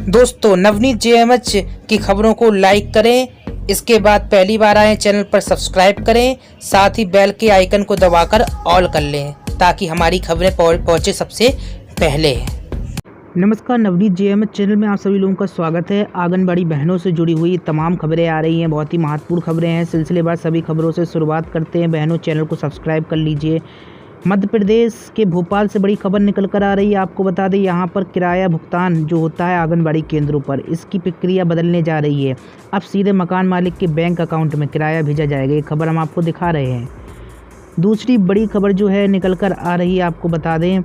दोस्तों, नवनीत जेएमएच की खबरों को लाइक करें। इसके बाद पहली बार आए चैनल पर सब्सक्राइब करें, साथ ही बेल के आइकन को दबाकर ऑल कर लें ताकि हमारी खबरें पहुंचे सबसे पहले। नमस्कार, नवनीत जेएमएच चैनल में आप सभी लोगों का स्वागत है। आंगनबाड़ी बहनों से जुड़ी हुई तमाम खबरें आ रही हैं, बहुत ही महत्वपूर्ण खबरें हैं। सिलसिलेवार सभी खबरों से शुरुआत करते हैं। बहनों, चैनल को सब्सक्राइब कर लीजिए। मध्य प्रदेश के भोपाल से बड़ी खबर निकल कर आ रही है। आपको बता दें, यहाँ पर किराया भुगतान जो होता है आंगनबाड़ी केंद्रों पर, इसकी प्रक्रिया बदलने जा रही है। अब सीधे मकान मालिक के बैंक अकाउंट में किराया भेजा जाएगा। ये खबर हम आपको दिखा रहे हैं। दूसरी बड़ी खबर जो है निकल कर आ रही है, आपको बता दें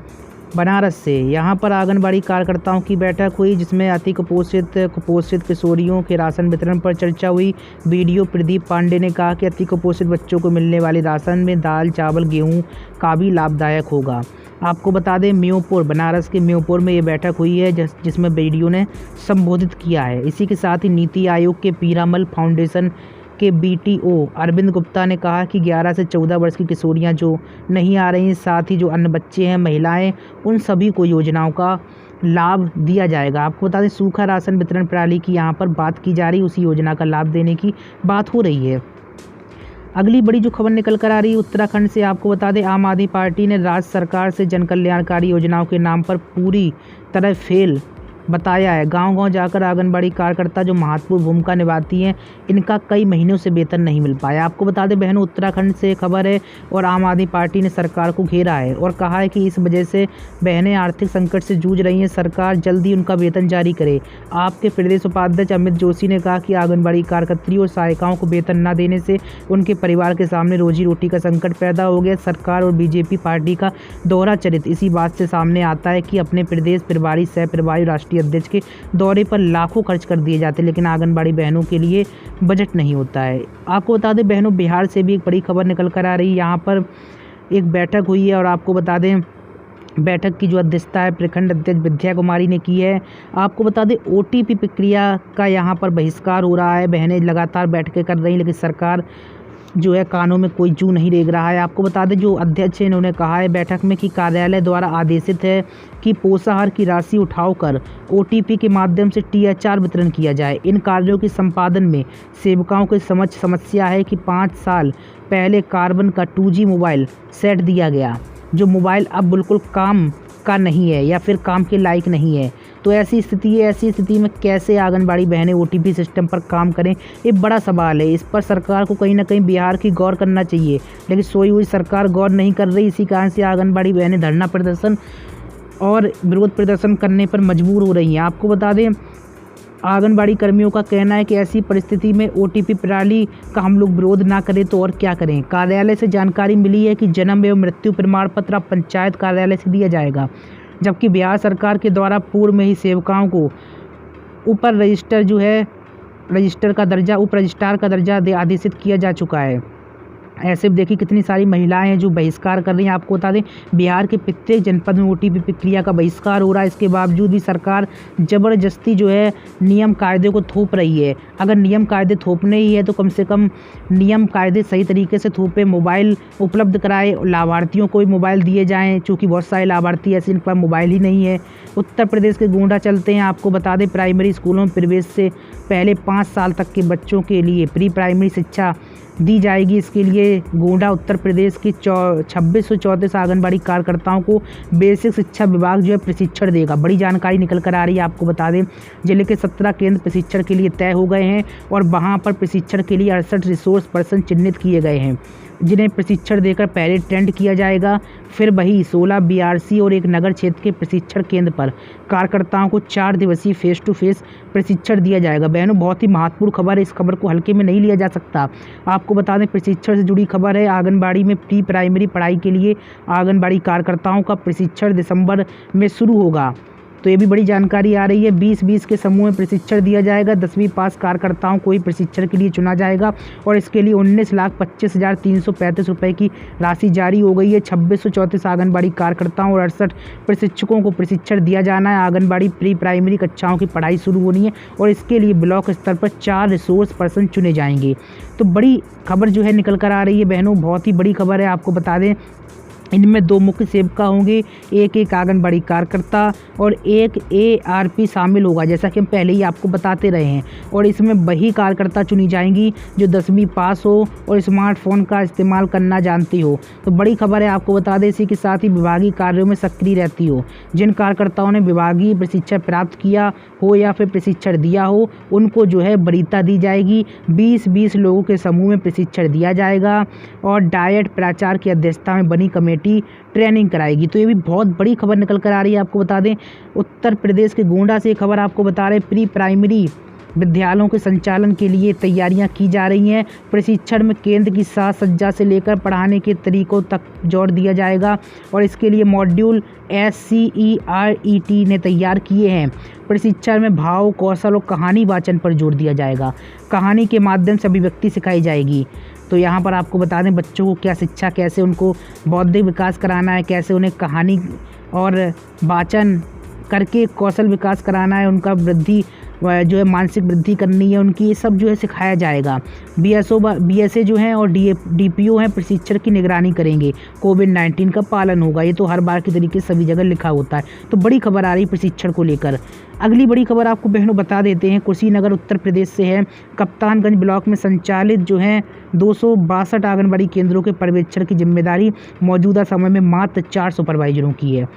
बनारस से। यहाँ पर आंगनबाड़ी कार्यकर्ताओं की बैठक हुई, जिसमें अति कुपोषित किशोरियों के राशन वितरण पर चर्चा हुई। वीडियो प्रदीप पांडे ने कहा कि अति कुपोषित बच्चों को मिलने वाले राशन में दाल, चावल, गेहूं का भी लाभदायक होगा। आपको बता दें, म्योपुर, बनारस के म्योपुर में ये बैठक हुई है, जिसमें वीडियो ने संबोधित किया है। इसी के साथ ही नीति आयोग के पीरामल फाउंडेशन के बीटीओ अरविंद गुप्ता ने कहा कि 11 से 14 वर्ष की किशोरियां जो नहीं आ रही हैं, साथ ही जो अन्य बच्चे हैं, महिलाएं, उन सभी को योजनाओं का लाभ दिया जाएगा। आपको बता दें, सूखा राशन वितरण प्रणाली की यहाँ पर बात की जा रही, उसी योजना का लाभ देने की बात हो रही है। अगली बड़ी जो खबर निकल कर आ रही है उत्तराखंड से। आपको बता दें, आम आदमी पार्टी ने राज्य सरकार से जन कल्याणकारी योजनाओं के नाम पर पूरी तरह फेल बताया है। गांव-गांव जाकर आंगनबाड़ी कार्यकर्ता जो महत्वपूर्ण भूमिका निभाती हैं, इनका कई महीनों से वेतन नहीं मिल पाया। आपको बता दें बहनों, उत्तराखंड से खबर है और आम आदमी पार्टी ने सरकार को घेरा है और कहा है कि इस वजह से बहनें आर्थिक संकट से जूझ रही हैं, सरकार जल्दी उनका वेतन जारी करे। आपके प्रदेश उपाध्यक्ष अमित जोशी ने कहा कि आंगनबाड़ी कार्यकर्तियों और सहायिकाओं को वेतन न देने से उनके परिवार के सामने रोजी रोटी का संकट पैदा हो गया। सरकार और बीजेपी पार्टी का दोहरा चरित्र इसी बात से सामने आता है कि अपने प्रदेश प्रभारी, सह प्रभारी, राष्ट्रीय अध्यक्ष के दौरे पर लाखों खर्च कर दिए जाते, लेकिन आंगनबाड़ी बहनों के लिए बजट नहीं होता है। आपको बता दें बहनों, बिहार से भी एक बड़ी खबर निकल कर आ रही है। यहाँ पर एक बैठक हुई है और आपको बता दें, बैठक की जो अध्यक्षता है प्रखंड अध्यक्ष विद्या कुमारी ने की है। आपको बता दें, ओटीपी प्रक्रिया का यहाँ पर बहिष्कार हो रहा है। बहनें लगातार बैठकें कर रही, लेकिन सरकार जो है कानों में कोई जू नहीं रेंग रहा है। आपको बता दें, जो अध्यक्ष है इन्होंने कहा है बैठक में कि कार्यालय द्वारा आदेशित है कि पोषाहार की राशि उठाकर ओटीपी के माध्यम से टीएचआर वितरण किया जाए। इन कार्यों के संपादन में सेवकाओं के समस्या है कि 5 साल पहले कार्बन का 2G मोबाइल सेट दिया गया, जो मोबाइल अब बिल्कुल काम का नहीं है या फिर काम के लायक नहीं है। तो ऐसी स्थिति में कैसे आंगनबाड़ी बहनें ओटीपी सिस्टम पर काम करें, ये बड़ा सवाल है। इस पर सरकार को कहीं ना कहीं बिहार की गौर करना चाहिए, लेकिन सोई हुई सरकार गौर नहीं कर रही। इसी कारण से आंगनबाड़ी बहनें धरना प्रदर्शन और विरोध प्रदर्शन करने पर मजबूर हो रही हैं। आपको बता दें, आंगनबाड़ी कर्मियों का कहना है कि ऐसी परिस्थिति में ओटीपी प्रणाली का हम लोग विरोध ना करें तो और क्या करें। कार्यालय से जानकारी मिली है कि जन्म एवं मृत्यु प्रमाण पत्र अब पंचायत कार्यालय से दिया जाएगा, जबकि बिहार सरकार के द्वारा पूर्व में ही सेवकाओं को उप रजिस्ट्रार का दर्जा आदेशित किया जा चुका है। ऐसे देखिए कितनी सारी महिलाएं हैं जो बहिष्कार कर रही हैं। आपको बता दें, बिहार के प्रत्येक जनपद में ओटीपी प्रक्रिया का बहिष्कार हो रहा है। इसके बावजूद भी सरकार ज़बरदस्ती जो है नियम कायदे को थोप रही है। अगर नियम कायदे थोपने ही है तो कम से कम नियम कायदे सही तरीके से थोपे, मोबाइल उपलब्ध कराए, लाभार्थियों को भी मोबाइल दिए जाएँ, चूँकि बहुत सारे लाभार्थी ऐसे इनके पास मोबाइल ही नहीं है। उत्तर प्रदेश के गोंडा चलते हैं। आपको बता दें, प्राइमरी स्कूलों में प्रवेश से पहले 5 साल तक के बच्चों के लिए प्री प्राइमरी शिक्षा दी जाएगी। इसके लिए गोंडा उत्तर प्रदेश की 2634 आंगनबाड़ी कार्यकर्ताओं को बेसिक शिक्षा विभाग जो है प्रशिक्षण देगा। बड़ी जानकारी निकल कर आ रही है। आपको बता दें, जिले के 17 केंद्र प्रशिक्षण के लिए तय हो गए हैं और वहां पर प्रशिक्षण के लिए 68 रिसोर्स पर्सन चिन्हित किए गए हैं, जिन्हें प्रशिक्षण देकर पहले ट्रेंड किया जाएगा। फिर वही 16 बीआरसी और एक नगर क्षेत्र के प्रशिक्षण केंद्र पर कार्यकर्ताओं को 4 दिवसीय फेस टू फेस प्रशिक्षण दिया जाएगा। बहनों, बहुत ही महत्वपूर्ण खबर है, इस खबर को हल्के में नहीं लिया जा सकता। आपको बता दें, प्रशिक्षण से जुड़ी खबर है। आंगनबाड़ी में प्री प्राइमरी पढ़ाई के लिए आंगनबाड़ी कार्यकर्ताओं का प्रशिक्षण दिसंबर में शुरू होगा। तो ये भी बड़ी जानकारी आ रही है। 20-20 के समूह में प्रशिक्षण दिया जाएगा। 10वीं पास कार्यकर्ताओं को ही प्रशिक्षण के लिए चुना जाएगा और इसके लिए 19,25,335 रुपये की राशि जारी हो गई है। 2634 आंगनबाड़ी कार्यकर्ताओं और 68 प्रशिक्षकों को प्रशिक्षण दिया जाना है। आंगनबाड़ी प्री प्राइमरी कक्षाओं की पढ़ाई शुरू होनी है और इसके लिए ब्लॉक स्तर पर 4 रिसोर्स पर्सन चुने जाएंगे। तो बड़ी खबर जो है निकल कर आ रही है बहनों, बहुत ही बड़ी खबर है। आपको बता दें, इनमें 2 मुख्य सेविका होंगे, एक आंगनबाड़ी कार्यकर्ता और एक ARP शामिल होगा, जैसा कि हम पहले ही आपको बताते रहे हैं। और इसमें वही कार्यकर्ता चुनी जाएंगी जो 10वीं पास हो और स्मार्टफोन का इस्तेमाल करना जानती हो। तो बड़ी खबर है, आपको बता दें इसी के साथ ही विभागीय कार्यों में सक्रिय रहती हो। जिन कार्यकर्ताओं ने विभागीय प्रशिक्षण प्राप्त किया हो या फिर प्रशिक्षण दिया हो, उनको जो है वरीयता दी जाएगी। 20-20 लोगों के समूह में प्रशिक्षण दिया जाएगा और डायट प्राचार्य की अध्यक्षता में बनी कमेटी ट्रेनिंग कराएगी। तो ये भी बहुत बड़ी खबर निकल कर आ रही है। आपको बता दें उत्तर प्रदेश के गोंडा से खबर आपको बता रहे, प्री प्राइमरी विद्यालयों के संचालन के लिए तैयारियां की जा रही हैं। प्रशिक्षण में केंद्र की साज सज्जा से लेकर पढ़ाने के तरीकों तक जोर दिया जाएगा और इसके लिए मॉड्यूल SCERET ने तैयार किए हैं। प्रशिक्षण में भाव, कौशल और कहानी वाचन पर जोर दिया जाएगा। कहानी के माध्यम से अभिव्यक्ति सिखाई जाएगी। तो यहाँ पर आपको बता दें बच्चों को क्या शिक्षा, कैसे उनको बौद्धिक विकास कराना है, कैसे उन्हें कहानी और वाचन करके कौशल विकास कराना है, उनका वृद्धि जो है मानसिक वृद्धि करनी है उनकी, ये सब जो है सिखाया जाएगा। BSA जो हैं और DPO हैं प्रशिक्षण की निगरानी करेंगे। कोविड-19 का पालन होगा। ये तो हर बार की तरीके सभी जगह लिखा होता है। तो बड़ी खबर आ रही प्रशिक्षण को लेकर। अगली बड़ी खबर आपको बहनों बता देते हैं, कुशीनगर उत्तर प्रदेश से है। कप्तानगंज ब्लॉक में संचालित जो हैं 262 आंगनबाड़ी केंद्रों के पर्यवेक्षण की जिम्मेदारी मौजूदा समय में मात्र 4 सुपरवाइजरों की है।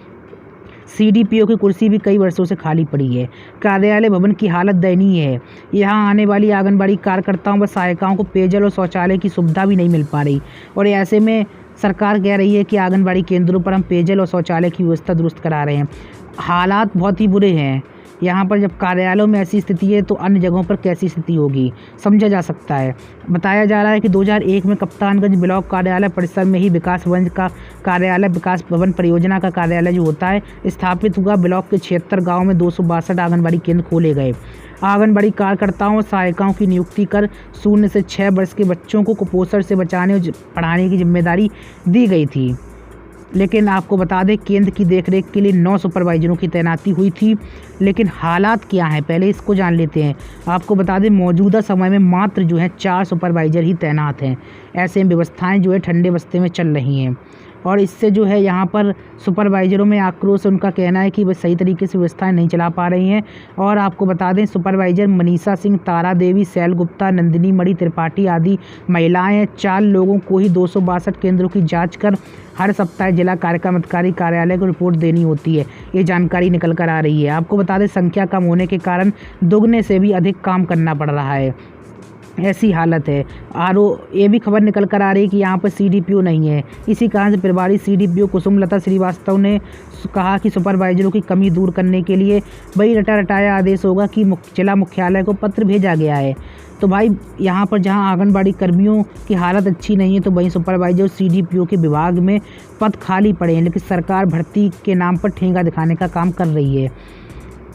CDPO की कुर्सी भी कई वर्षों से खाली पड़ी है। कार्यालय भवन की हालत दयनीय है। यहाँ आने वाली आंगनबाड़ी कार्यकर्ताओं व सहायिकाओं को पेयजल और शौचालय की सुविधा भी नहीं मिल पा रही और ऐसे में सरकार कह रही है कि आंगनबाड़ी केंद्रों पर हम पेयजल और शौचालय की व्यवस्था दुरुस्त करा रहे हैं। हालात बहुत ही बुरे हैं। यहाँ पर जब कार्यालयों में ऐसी स्थिति है तो अन्य जगहों पर कैसी स्थिति होगी, समझा जा सकता है। बताया जा रहा है कि 2001 में कप्तानगंज ब्लॉक कार्यालय परिसर में ही विकास भवन परियोजना का कार्यालय जो होता है स्थापित हुआ। ब्लॉक के 76 गाँव में 262 आंगनबाड़ी केंद्र खोले गए। आंगनबाड़ी कार्यकर्ताओं और सहायिकाओं की नियुक्ति कर 0 से 6 वर्ष के बच्चों को कुपोषण से बचाने और पढ़ाने की जिम्मेदारी दी गई थी। लेकिन आपको बता दें केंद्र की देखरेख के लिए 9 सुपरवाइजरों की तैनाती हुई थी। लेकिन हालात क्या हैं पहले इसको जान लेते हैं। आपको बता दें मौजूदा समय में मात्र जो है 4 सुपरवाइजर ही तैनात हैं। ऐसे व्यवस्थाएं जो है ठंडे बस्ते में चल रही हैं और इससे जो है यहाँ पर सुपरवाइजरों में आक्रोश। उनका कहना है कि वे सही तरीके से व्यवस्थाएं नहीं चला पा रही हैं। और आपको बता दें सुपरवाइजर मनीषा सिंह, तारा देवी, शैल गुप्ता, नंदिनी मणि त्रिपाठी आदि महिलाएं हैं। 4 लोगों को ही 262 केंद्रों की जांच कर हर सप्ताह जिला कार्यक्रम अधिकारी कार्यालय को रिपोर्ट देनी होती है। ये जानकारी निकल कर आ रही है। आपको बता दें संख्या कम होने के कारण दोगुने से भी अधिक काम करना पड़ रहा है। ऐसी हालत है। ये भी खबर निकल कर आ रही है कि यहाँ पर CDPO नहीं है। इसी कारण से प्रभारी CDPO कुसुमलता श्रीवास्तव ने कहा कि सुपरवाइजरों की कमी दूर करने के लिए वही रटाया आदेश होगा कि जिला मुख्यालय को पत्र भेजा गया है। तो भाई यहाँ पर जहाँ आंगनबाड़ी कर्मियों की हालत अच्छी नहीं है तो वहीं सुपरवाइजर CDPO के विभाग में पद खाली पड़े हैं। लेकिन सरकार भर्ती के नाम पर ठेंगा दिखाने का काम कर रही है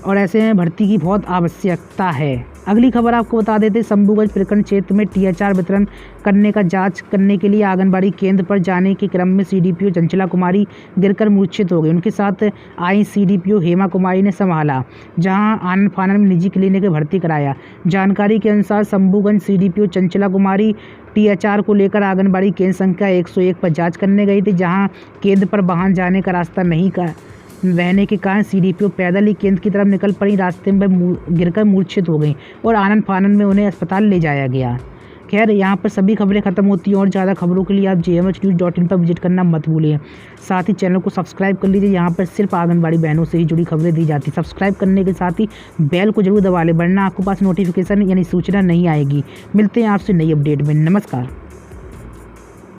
और ऐसे में भर्ती की बहुत आवश्यकता है। अगली खबर आपको बता देते शंभूगंज प्रखंड क्षेत्र में THR वितरण करने का जांच करने के लिए आंगनबाड़ी केंद्र पर जाने के क्रम में CDPO चंचला कुमारी गिरकर मूर्छित हो गई। उनके साथ आई CDPO हेमा कुमारी ने संभाला, जहां आनन फानन में निजी क्लिनिक में भर्ती कराया। जानकारी के अनुसार शंभूगंज CDPO चंचला कुमारी THR को लेकर आंगनबाड़ी केंद्र संख्या 101 पर जाँच करने गई थी, जहाँ केंद्र पर वाहन जाने का रास्ता नहीं रहने के कारण CDPO पैदल ही केंद्र की तरफ निकल पड़ी। रास्ते में गिरकर मूर्छित हो गई और आनन फानन में उन्हें अस्पताल ले जाया गया। खैर यहाँ पर सभी खबरें खत्म होती हैं और ज़्यादा खबरों के लिए आप jmhnews.in पर विजिट करना मत भूलिए। साथ ही चैनल को सब्सक्राइब कर लीजिए। यहाँ पर सिर्फ आंगनबाड़ी बहनों से ही जुड़ी खबरें दी जाती। सब्सक्राइब करने के साथ ही बेल को जरूर दबा लें, वरना आपके पास नोटिफिकेशन यानी सूचना नहीं आएगी। मिलते हैं आपसे नई अपडेट में। नमस्कार।